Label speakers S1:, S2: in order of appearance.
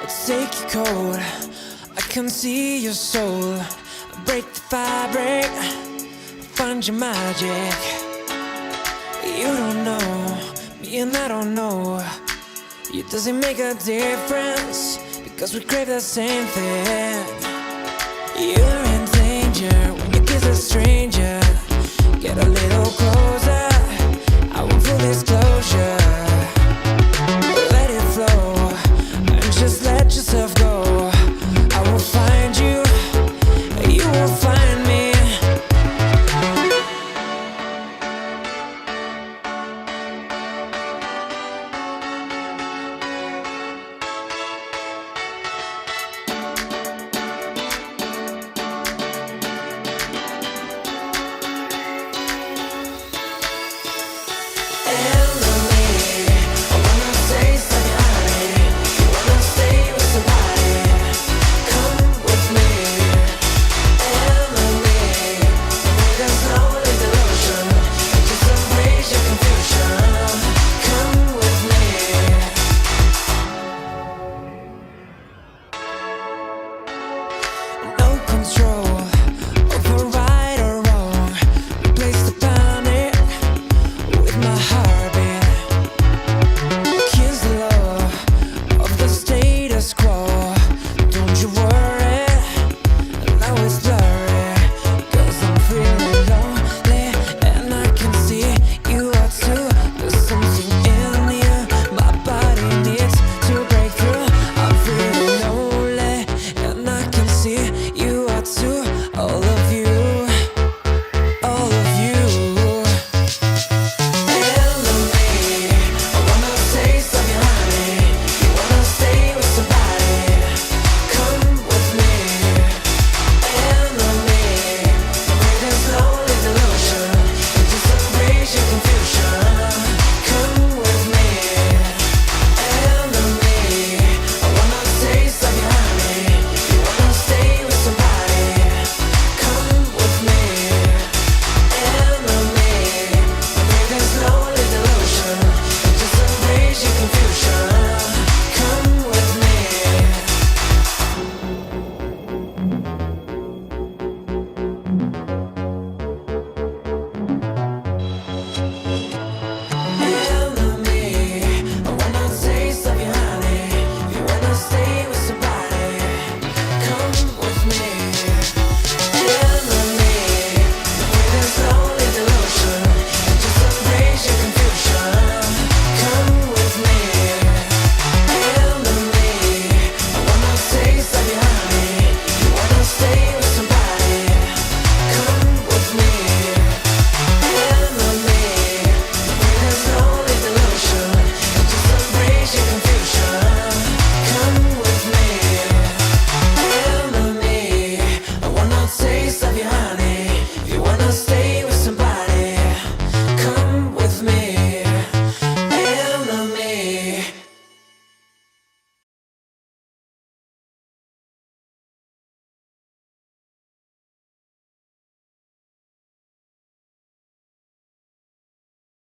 S1: Let's take you cold. I can see your soul. Break the fabric, find your magic. You don't know me and I don't know. It doesn't make a difference because we crave the same thing. You're in danger when you kiss a stranger. Get a little closer, I want full disclosure. Let it flow and just let yourself go. I will find you, you will find me. Control.